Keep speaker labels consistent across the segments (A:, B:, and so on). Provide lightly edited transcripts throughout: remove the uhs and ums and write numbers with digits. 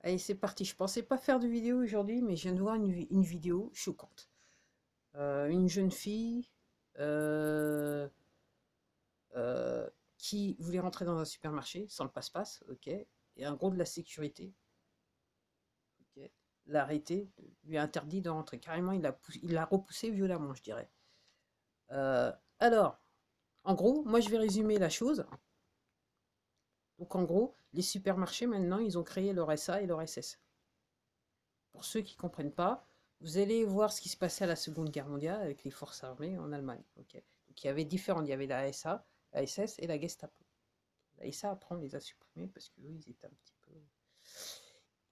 A: Allez, c'est parti. Je pensais pas faire de vidéo aujourd'hui, mais je viens de voir une vidéo choquante. Une jeune fille euh, euh, qui voulait rentrer dans un supermarché sans le passe-passe, ok, et un gros de la sécurité, ok, l'a arrêté, lui a interdit de rentrer. Carrément, il l'a repoussé violemment, je dirais. Euh, alors, en gros, moi je vais résumer la chose. Donc en gros, les supermarchés maintenant, ils ont créé leur SA et leur SS. Pour ceux qui ne comprennent pas, vous allez voir ce qui se passait à la Seconde Guerre mondiale avec les forces armées en Allemagne. Ok. Donc il y avait différents, il y avait la SA, la SS et la Gestapo. La SA, après, on les a supprimés parce qu'eux, ils étaient un petit peu.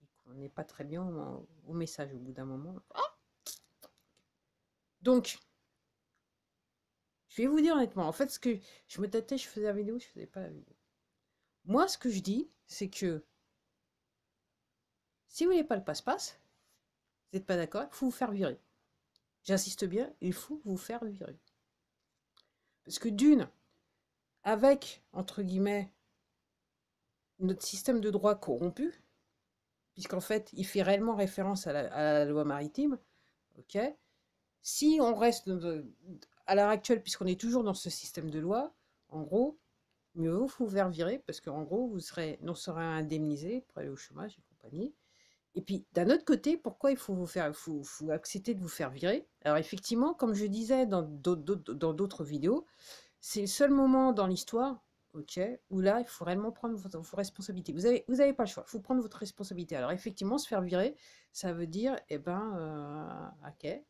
A: Ils comprenaient pas très bien au message au bout d'un moment. Donc, je vais vous dire honnêtement, en fait, ce que je me tâtais, je faisais la vidéo, je faisais pas la vidéo. Moi, ce que je dis, c'est que si vous n'avez pas le passe-passe, vous n'êtes pas d'accord, il faut vous faire virer. J'insiste bien, il faut vous faire virer. Parce que d'une, avec, entre guillemets, notre système de droit corrompu, puisqu'en fait, il fait réellement référence à la loi maritime, ok. Si on reste à l'heure actuelle, puisqu'on est toujours dans ce système de loi, en gros, mieux vaut vous faire virer, parce qu'en gros, vous serez non seulement indemnisé pour aller au chômage et compagnie. Et puis, d'un autre côté, pourquoi il faut faut accepter de vous faire virer? Alors, effectivement, comme je disais dans d'autres vidéos, c'est le seul moment dans l'histoire, ok, où là, il faut réellement prendre vos responsabilités. Vous avez pas le choix, il faut prendre votre responsabilité. Alors, effectivement, se faire virer, ça veut dire, eh ben, ok,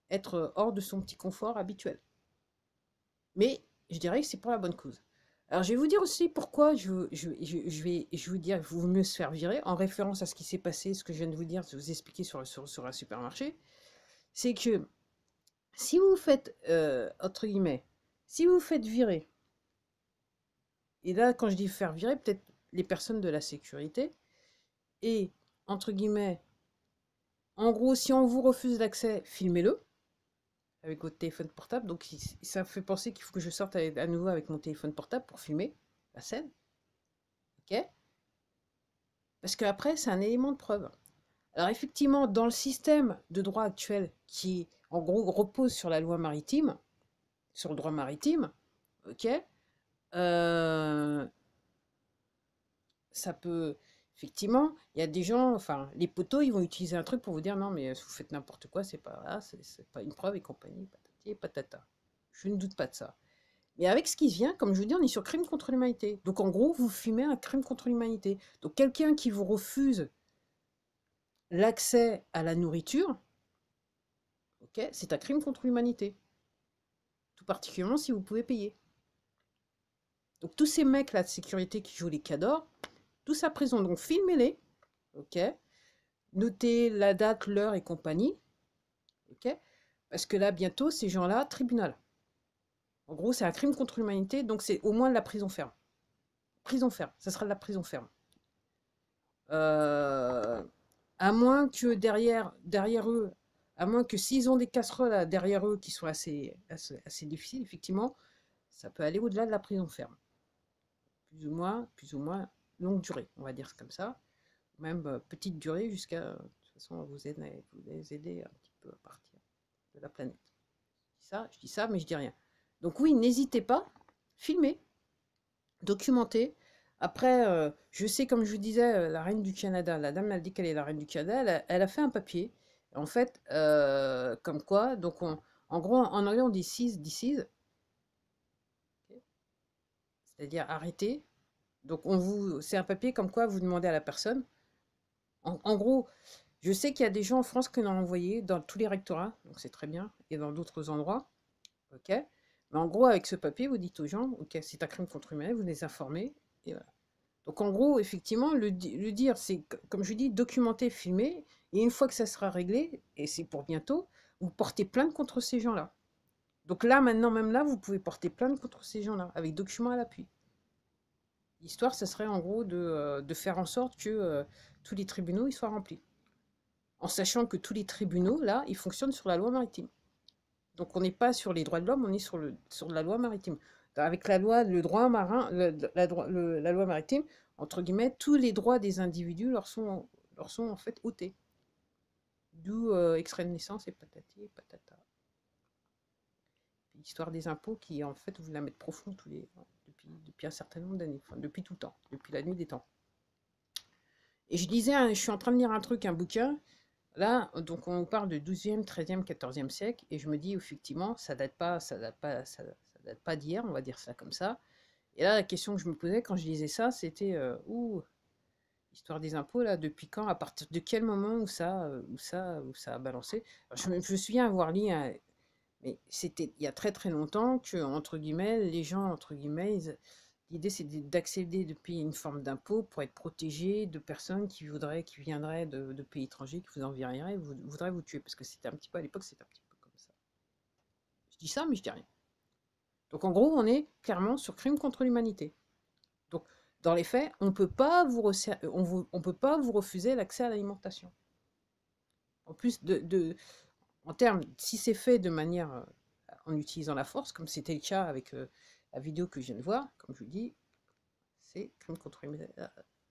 A: être hors de son petit confort habituel. Mais je dirais que c'est pour la bonne cause. Alors, je vais vous dire aussi pourquoi je vais vous dire qu'il vaut mieux se faire virer, en référence à ce qui s'est passé, ce que je viens de vous dire, de vous expliquer sur un supermarché. C'est que si vous vous faites, entre guillemets, si vous vous faites virer, et là, quand je dis faire virer, peut-être les personnes de la sécurité, et, entre guillemets, en gros, si on vous refuse l'accès, filmez-le avec votre téléphone portable. Donc, ça fait penser qu'il faut que je sorte à nouveau avec mon téléphone portable pour filmer la scène, ok. Parce qu'après, c'est un élément de preuve. Alors, effectivement, dans le système de droit actuel, qui, en gros, repose sur la loi maritime, sur le droit maritime, ok, euh, ça peut. Effectivement, il y a des gens, enfin, les poteaux, ils vont utiliser un truc pour vous dire non, mais vous faites n'importe quoi, c'est pas, là, c'est pas une preuve et compagnie, patati et patata. Je ne doute pas de ça. Mais avec ce qui vient, comme je vous dis, on est sur crime contre l'humanité. Donc en gros, vous fumez un crime contre l'humanité. Donc quelqu'un qui vous refuse l'accès à la nourriture, ok, c'est un crime contre l'humanité. Tout particulièrement si vous pouvez payer. Donc tous ces mecs là de sécurité qui jouent les cadors, tous à prison. Donc filmez-les, ok. Notez la date, l'heure et compagnie, ok. Parce que là, bientôt, ces gens-là, tribunal. En gros, c'est un crime contre l'humanité, donc c'est au moins de la prison ferme. Prison ferme, ça sera de la prison ferme. Euh, à moins que derrière eux, à moins que s'ils ont des casseroles derrière eux qui soient assez difficiles, effectivement, ça peut aller au-delà de la prison ferme. Plus ou moins longue durée, on va dire comme ça. Même petite durée jusqu'à, de toute façon, vous aider un petit peu à partir de la planète. Je dis ça, mais je dis rien. Donc oui, n'hésitez pas, filmez, documentez. Après, je sais, comme je vous disais, la reine du Canada, la dame a dit qu'elle est la reine du Canada, elle a fait un papier, en fait, comme quoi, donc en gros, en anglais, on dit cease, disease, okay, c'est-à-dire arrêter. Donc, c'est un papier comme quoi vous demandez à la personne. En gros, je sais qu'il y a des gens en France qui l'ont envoyé dans tous les rectorats, donc c'est très bien, et dans d'autres endroits, ok. Mais en gros, avec ce papier, vous dites aux gens, ok, c'est un crime contre l'humanité, vous les informez, et voilà. Donc en gros, effectivement, le dire, c'est, comme je dis, documenter, filmer, et une fois que ça sera réglé, et c'est pour bientôt, vous portez plainte contre ces gens-là. Donc là, maintenant, même là, vous pouvez porter plainte contre ces gens-là, avec documents à l'appui. L'histoire, ça serait en gros de faire en sorte que tous les tribunaux ils soient remplis. En sachant que tous les tribunaux, là, ils fonctionnent sur la loi maritime. Donc on n'est pas sur les droits de l'homme, on est sur la loi maritime. Avec la loi, le droit marin, la loi maritime, entre guillemets, tous les droits des individus leur sont en fait ôtés. D'où extrait de naissance et patati et patata. L'histoire des impôts qui, en fait, vous la mettre profond depuis un certain nombre d'années, enfin, depuis tout le temps, depuis la nuit des temps. Et je disais, je suis en train de lire un bouquin, là, donc on parle de 12e, 13e, 14e siècle, et je me dis, effectivement, ça date pas d'hier, on va dire ça comme ça. Et là, la question que je me posais quand je lisais ça, c'était, histoire des impôts, là, depuis quand, à partir de quel moment où ça a balancé. Alors, je me souviens avoir lu mais c'était il y a très très longtemps que, entre guillemets, les gens, entre guillemets, l'idée c'est d'accéder de payer une forme d'impôt pour être protégé de personnes qui viendraient de pays étrangers, qui vous enverraient, voudraient vous tuer. Parce que c'était un petit peu, à l'époque, c'était un petit peu comme ça. Je dis ça, mais je dis rien. Donc en gros, on est clairement sur crime contre l'humanité. Donc, dans les faits, on peut pas vous refuser l'accès à l'alimentation. En plus en termes, si c'est fait de manière en utilisant la force, comme c'était le cas avec la vidéo que je viens de voir, comme je vous dis, c'est crime contre l'humanité,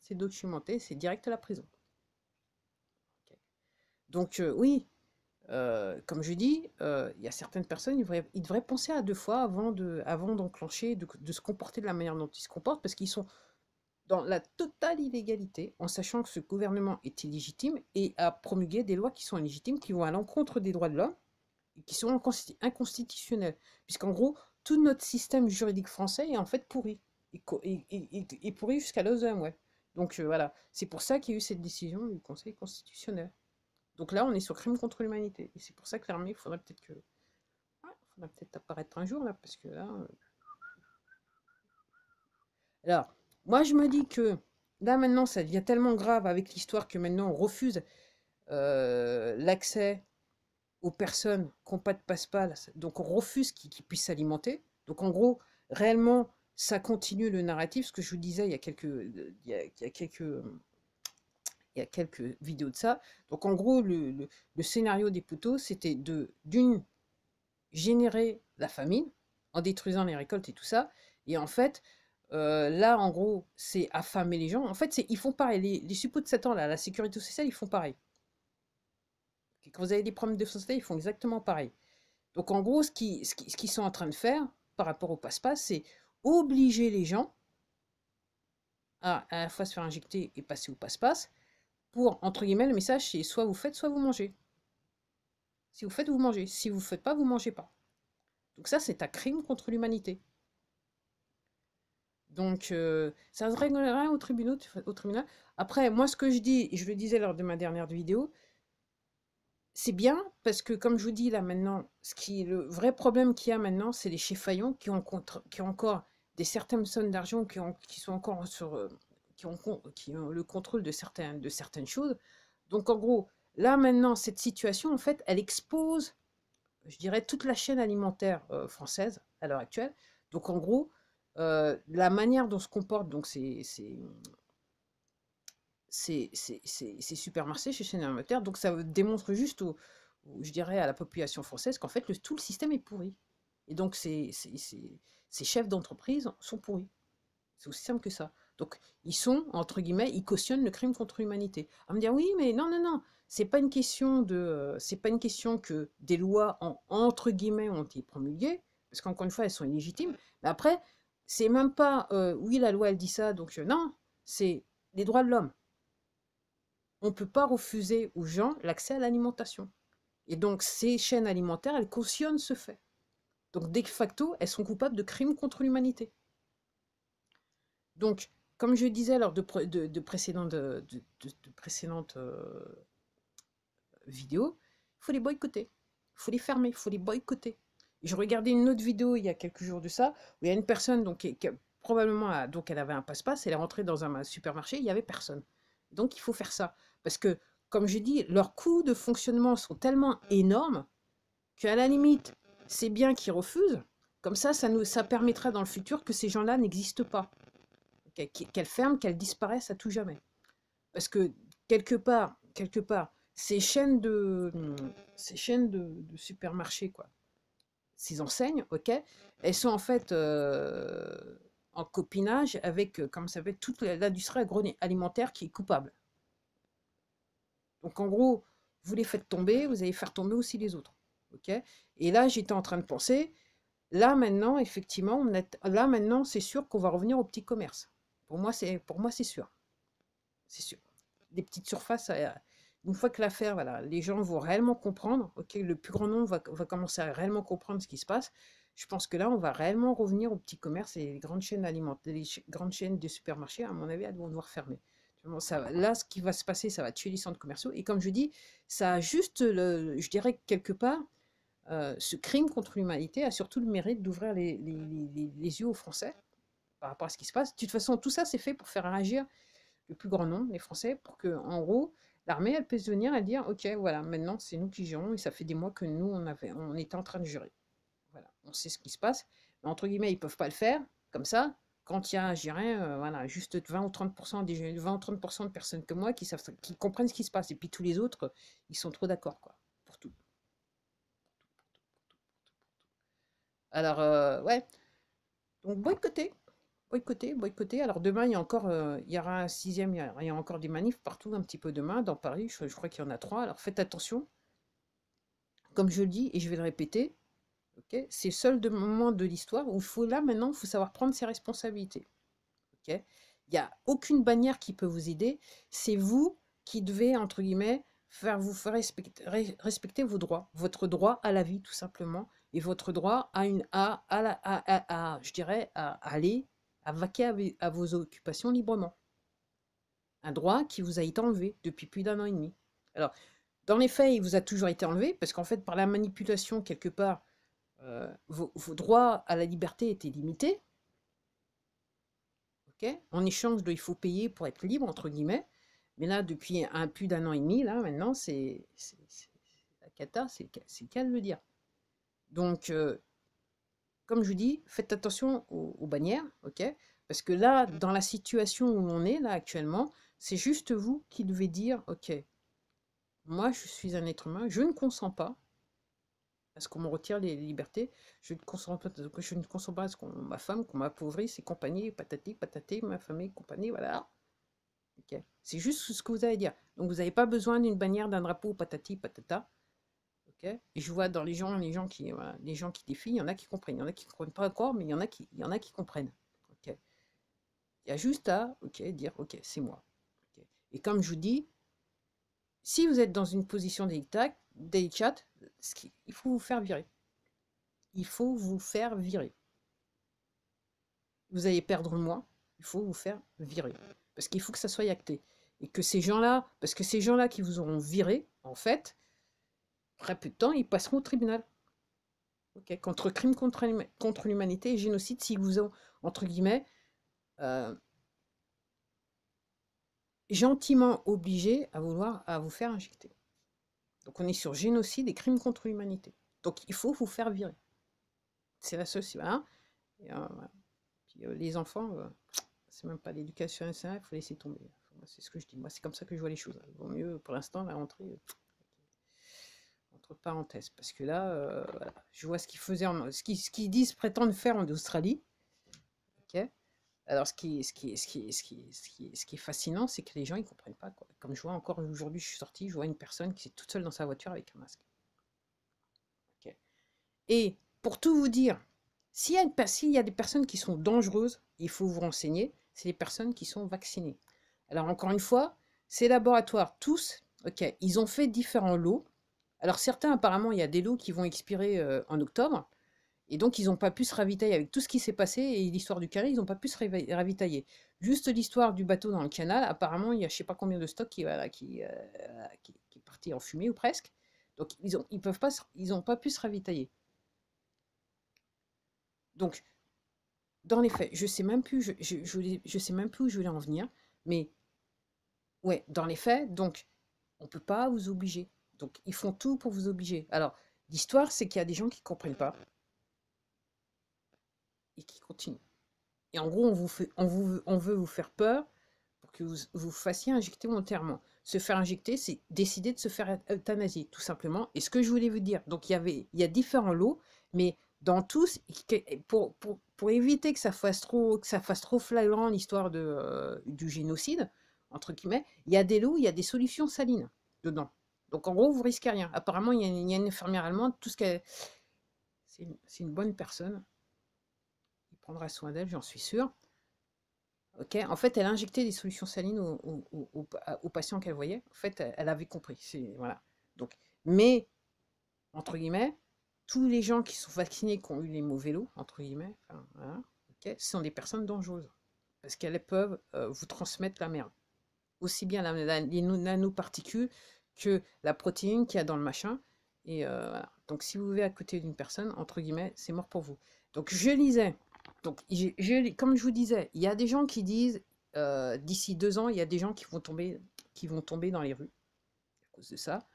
A: c'est documenté, c'est direct à la prison. Okay. Donc oui, comme je dis, il y a certaines personnes, ils devraient penser à deux fois avant d'enclencher, de se comporter de la manière dont ils se comportent, parce qu'ils sont dans la totale illégalité, en sachant que ce gouvernement est illégitime et a promulgué des lois qui sont illégitimes, qui vont à l'encontre des droits de l'homme, et qui sont inconstitutionnels. Puisqu'en gros, tout notre système juridique français est en fait pourri. Et pourri jusqu'à l'osem, ouais. Donc voilà, c'est pour ça qu'il y a eu cette décision du Conseil constitutionnel. Donc là, on est sur crime contre l'humanité. Et c'est pour ça que l'armée, il faudrait peut-être apparaître un jour, là, parce que là... Alors, moi, je me dis que là, maintenant, ça devient tellement grave avec l'histoire que maintenant, on refuse l'accès aux personnes qui n'ont pas de passe-passe, donc on refuse qu'ils puissent s'alimenter. Donc en gros, réellement, ça continue le narratif, ce que je vous disais il y a quelques vidéos de ça. Donc en gros, le scénario des poteaux, c'était d'une, générer la famine en détruisant les récoltes et tout ça. Et en fait, là, en gros, c'est affamer les gens. En fait, ils font pareil. Les suppôts de 7 ans, là, la sécurité sociale, ils font pareil. Quand vous avez des problèmes de santé, ils font exactement pareil. Donc en gros, ce qu'ils sont en train de faire par rapport au passe-passe, c'est obliger les gens à la fois se faire injecter et passer au passe-passe pour, entre guillemets, le message c'est soit vous faites, soit vous mangez. Si vous faites, vous mangez. Si vous ne faites pas, vous ne mangez pas. Donc ça, c'est un crime contre l'humanité. Donc ça se réglera au tribunal. Après, moi, ce que je dis, et je le disais lors de ma dernière vidéo, c'est bien parce que, comme je vous dis là maintenant, le vrai problème qu'il y a maintenant, c'est les chefs-faillants qui ont encore des certaines sommes d'argent qui sont encore qui ont le contrôle de certaines choses. Donc en gros, là maintenant, cette situation, en fait, elle expose, je dirais, toute la chaîne alimentaire française à l'heure actuelle. Donc en gros, la manière dont se comportent donc ces supermarchés chez chaîne alimentaire. Donc ça démontre juste, je dirais, à la population française qu'en fait, tout le système est pourri. Et donc ces chefs d'entreprise sont pourris. C'est aussi simple que ça. Donc ils sont, entre guillemets, ils cautionnent le crime contre l'humanité. À me dire, oui, mais non, non, non, c'est pas une question que des lois, entre guillemets, ont été promulguées, parce qu'encore une fois, elles sont illégitimes. Mais après, c'est même pas, oui, la loi, elle dit ça, donc non, c'est les droits de l'homme. On ne peut pas refuser aux gens l'accès à l'alimentation. Et donc, ces chaînes alimentaires, elles cautionnent ce fait. Donc, de facto, elles sont coupables de crimes contre l'humanité. Donc, comme je disais lors de précédentes vidéos, il faut les boycotter. Il faut les fermer, il faut les boycotter. Et je regardais une autre vidéo il y a quelques jours de ça, où il y a une personne qui probablement, donc elle avait un passe-passe, elle est rentrée dans un supermarché, il n'y avait personne. Donc, il faut faire ça. Parce que, comme je dis, leurs coûts de fonctionnement sont tellement énormes qu'à la limite, c'est bien qu'ils refusent. Comme ça permettra dans le futur que ces gens-là n'existent pas. Qu'elles ferment, qu'elles disparaissent à tout jamais. Parce que, quelque part, ces chaînes de supermarchés, quoi, ces enseignes, ok, elles sont en fait en copinage avec, comme ça s'appelle, toute l'industrie agroalimentaire qui est coupable. Donc en gros, vous les faites tomber, vous allez faire tomber aussi les autres. Ok. Et là, j'étais en train de penser, là maintenant, effectivement, là maintenant, c'est sûr qu'on va revenir au petit commerce. Pour moi, c'est sûr. C'est sûr. Des petites surfaces, une fois que l'affaire, voilà, les gens vont réellement comprendre, ok, le plus grand nombre va commencer à réellement comprendre ce qui se passe. Je pense que là, on va réellement revenir au petit commerce et les grandes chaînes alimentaires, les grandes chaînes de supermarchés, à mon avis, elles vont devoir fermer. Là, ce qui va se passer, ça va tuer les centres commerciaux. Et comme je dis, ça a juste, je dirais quelque part, ce crime contre l'humanité a surtout le mérite d'ouvrir les yeux aux Français par rapport à ce qui se passe. De toute façon, tout ça, c'est fait pour faire réagir le plus grand nombre, les Français, pour que, en gros, l'armée, elle puisse venir et dire, ok, voilà, maintenant, c'est nous qui gérons, et ça fait des mois que nous, on était en train de gérer. Voilà, on sait ce qui se passe. Mais entre guillemets, ils ne peuvent pas le faire comme ça. Quand il y a, je dirais, voilà, juste 20 ou 30%, 20 ou 30% de personnes comme moi qui comprennent ce qui se passe. Et puis tous les autres, ils sont trop d'accord, quoi, pour tout. Alors, ouais, donc boycotter, boycotter, boycotter. Alors demain, il y aura un sixième, il y a encore des manifs partout un petit peu demain, dans Paris, je crois qu'il y en a 3. Alors faites attention, comme je le dis, et je vais le répéter, ok, c'est le seul moment de l'histoire où maintenant, il faut savoir prendre ses responsabilités. Ok, il n'y a aucune bannière qui peut vous aider, c'est vous qui devez, entre guillemets, vous faire respecter vos droits, votre droit à la vie, tout simplement, et votre droit je dirais, à aller, à vaquer à vos occupations librement. Un droit qui vous a été enlevé depuis plus d'1 an et demi. Alors, dans les faits, il vous a toujours été enlevé, parce qu'en fait, par la manipulation, quelque part, vos droits à la liberté étaient limités. Okay, en échange il faut payer pour être libre, entre guillemets. Mais là, depuis plus d'1 an et demi, là, maintenant, c'est la cata, c'est le cas de le dire. Donc, comme je vous dis, faites attention aux bannières, ok? Parce que là, dans la situation où on est, là, actuellement, c'est juste vous qui devez dire, ok, moi, je suis un être humain, je ne consens pas à ce qu'on me retire les libertés, je ne consens pas à ce qu'on ma femme, qu'on m'appauvrisse et compagnie, patati, patati, ma famille, compagnie, voilà. Okay. C'est juste ce que vous allez dire. Donc vous n'avez pas besoin d'une bannière, d'un drapeau, patati, patata. Okay. Et je vois dans les gens qui défient, il y en a qui comprennent. Il y en a qui ne comprennent pas encore, mais il y en a qui comprennent. Okay. Il y a juste à dire, ok, c'est moi. Okay. Et comme je vous dis, si vous êtes dans une position délicate, il faut vous faire virer. Il faut vous faire virer. Vous allez perdre le mois, il faut vous faire virer. Parce qu'il faut que ça soit acté. Et que ces gens-là, parce que ces gens-là qui vous auront viré, en fait, après peu de temps, ils passeront au tribunal. Okay, contre crime contre l'humanité et génocide, s'ils vous ont, entre guillemets, gentiment obligé à vous faire injecter. Donc on est sur génocide et crime contre l'humanité. Donc il faut vous faire virer. C'est la seule... Voilà. Et, voilà. Puis, les enfants, c'est même pas l'éducation nationale, il faut laisser tomber. Moi, c'est ce que je dis. Moi, c'est comme ça que je vois les choses. Il vaut mieux, pour l'instant, la rentrée, entre parenthèses. Parce que là, voilà, je vois ce qu'ils faisaient, ce qu'ils disent prétendent faire en Australie. Ok. Alors, ce qui est fascinant, c'est que les gens, ils comprennent pas, quoi. Comme je vois encore aujourd'hui, je suis sortie, je vois une personne qui est toute seule dans sa voiture avec un masque. Okay. Et pour tout vous dire, s'il y a des personnes qui sont dangereuses, il faut vous renseigner, c'est les personnes qui sont vaccinées. Alors, encore une fois, ces laboratoires, tous, ok, ils ont fait différents lots. Alors, certains, apparemment, il y a des lots qui vont expirer en octobre. Et donc, ils n'ont pas pu se ravitailler avec tout ce qui s'est passé et l'histoire du carré, ils n'ont pas pu se ravitailler. Juste l'histoire du bateau dans le canal, apparemment, il y a je ne sais pas combien de stocks qui est parti en fumée ou presque. Donc, ils n'ont pas pu se ravitailler. Donc, dans les faits, je sais même plus, je sais même plus où je voulais en venir, mais ouais, dans les faits, donc, on ne peut pas vous obliger. Donc, ils font tout pour vous obliger. Alors, l'histoire, c'est qu'il y a des gens qui ne comprennent pas et qui continuent. Et en gros, on veut vous faire peur pour que vous fassiez injecter volontairement. Se faire injecter, c'est décider de se faire euthanasier, tout simplement. Et ce que je voulais vous dire, donc il y a différents lots, mais dans tous, pour éviter que ça fasse trop flagrant l'histoire du génocide, entre guillemets, il y a des lots, il y a des solutions salines dedans. Donc en gros, vous risquez rien. Apparemment, il y a une infirmière allemande, tout ce qu'elle... C'est une bonne personne. Il prendra soin d'elle, j'en suis sûre. Ok, en fait, elle a injecté des solutions salines aux patients qu'elle voyait. En fait, elle avait compris. Voilà. Donc, mais, entre guillemets, tous les gens qui sont vaccinés, qui ont eu les mauvais lots, entre guillemets, enfin, voilà, okay, ce sont des personnes dangereuses. Parce qu'elles peuvent vous transmettre la merde. Aussi bien les nanoparticules que la protéine qu'il y a dans le machin. Et voilà. Donc, si vous vivez à côté d'une personne, entre guillemets, c'est mort pour vous. Donc, je lisais. Donc, comme je vous disais, il y a des gens qui disent, d'ici 2 ans, il y a des gens qui vont tomber dans les rues à cause de ça.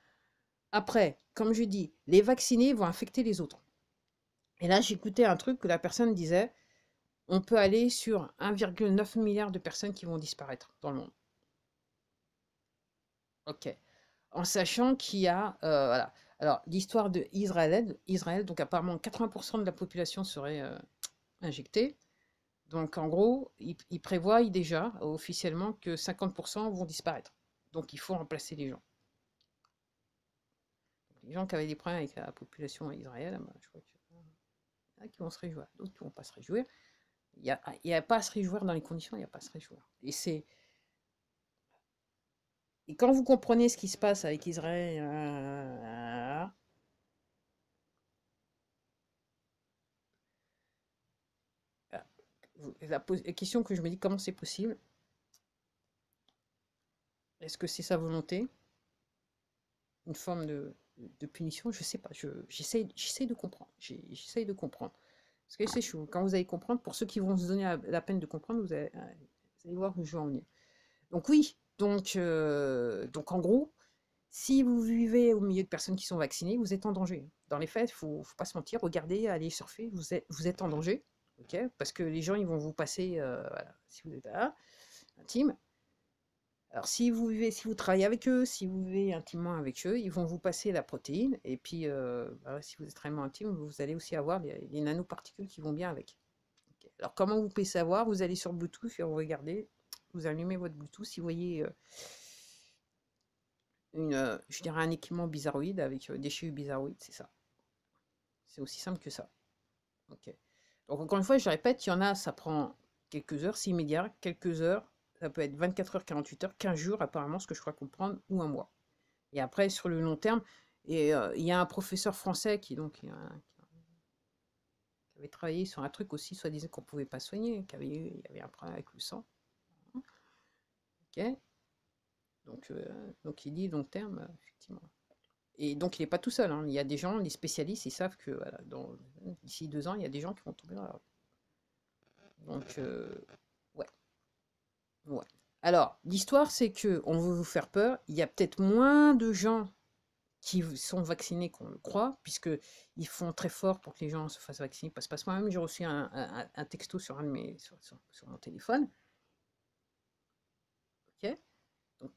A: Après, comme je dis, les vaccinés vont infecter les autres. Et là, j'écoutais un truc que la personne disait, on peut aller sur 1,9 milliard de personnes qui vont disparaître dans le monde. Ok. En sachant qu'il y a, voilà. Alors, l'histoire d'Israël, donc apparemment 80% de la population serait injectée. Donc, en gros, ils prévoient déjà, officiellement, que 50% vont disparaître. Donc, il faut remplacer les gens. Les gens qui avaient des problèmes avec la population israélienne, je crois qu'il y en a qui vont se réjouir, d'autres qui ne vont pas se réjouir. Il n'y a pas à se réjouir dans les conditions, il n'y a pas à se réjouir. Et quand vous comprenez ce qui se passe avec Israël, la question que je me dis, comment c'est possible? Est-ce que c'est sa volonté? Une forme de punition? Je sais pas. J'essaye de comprendre. J'essaye de comprendre. Parce que c'est chaud. Quand vous allez comprendre, pour ceux qui vont se donner la peine de comprendre, vous allez voir où je vais en venir. Donc oui, donc en gros, si vous vivez au milieu de personnes qui sont vaccinées, vous êtes en danger. Dans les faits, il ne faut pas se mentir, regardez, allez surfer, vous êtes en danger. Okay, parce que les gens, ils vont vous passer, voilà, si vous êtes là, intime. Alors, si vous travaillez avec eux, si vous vivez intimement avec eux, ils vont vous passer la protéine. Et puis, si vous êtes vraiment intime, vous allez aussi avoir les nanoparticules qui vont bien avec. Okay. Alors, comment vous pouvez savoir? Vous allez sur Bluetooth et vous regardez, vous allumez votre Bluetooth. Si vous voyez je dirais un équipement bizarroïde avec des cheveux bizarroïdes, c'est ça. C'est aussi simple que ça. Okay. Donc, encore une fois, je répète, il y en a, ça prend quelques heures, c'est immédiat, quelques heures. Ça peut être 24 heures, 48 heures, 15 jours apparemment, ce que je crois comprendre, ou un mois. Et après, sur le long terme, et il y a un professeur français qui avait travaillé sur un truc aussi, soi-disant qu'on ne pouvait pas soigner, il y avait un problème avec le sang. Ok. Donc il dit long terme, effectivement. Et donc il n'est pas tout seul, hein. Il y a des gens, les spécialistes, ils savent que voilà, d'ici 2 ans, il y a des gens qui vont tomber dans la rue. Donc, ouais. Ouais. Alors, l'histoire, c'est que on veut vous faire peur. Il y a peut-être moins de gens qui sont vaccinés qu'on le croit, puisqu'ils font très fort pour que les gens se fassent vacciner. Parce que moi-même, j'ai reçu un texto sur mon téléphone. Ok. Donc,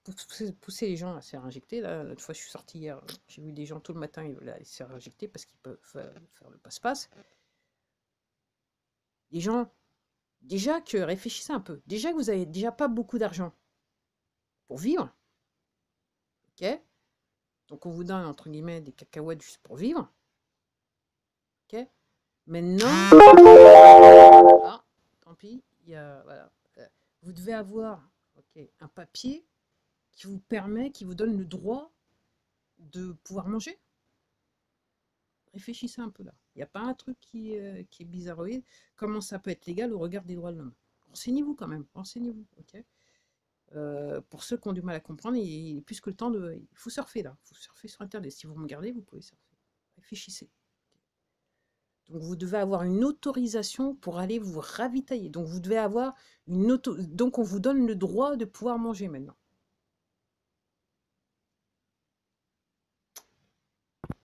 A: pousser les gens à se faire injecter. Là, l'autre fois, je suis sorti hier, j'ai vu des gens tout le matin, ils veulent aller se faire injecter parce qu'ils peuvent faire le passe-passe. Les gens, déjà que réfléchissez un peu. Déjà que vous avez déjà pas beaucoup d'argent pour vivre. Ok. Donc on vous donne, entre guillemets, des cacahuètes juste pour vivre. Ok. Maintenant, tant pis, voilà. Vous devez avoir un papier qui vous permet, qui vous donne le droit de pouvoir manger. Réfléchissez un peu là. Il n'y a pas un truc qui est bizarroïde. Comment ça peut être légal au regard des droits de l'homme? Renseignez-vous quand même, renseignez-vous. Ok. Pour ceux qui ont du mal à comprendre, il est plus que le temps de... Il faut surfer là, il faut surfer sur Internet. Si vous me regardez, vous pouvez surfer. Réfléchissez. Donc vous devez avoir une autorisation pour aller vous ravitailler. Donc vous devez avoir donc on vous donne le droit de pouvoir manger maintenant.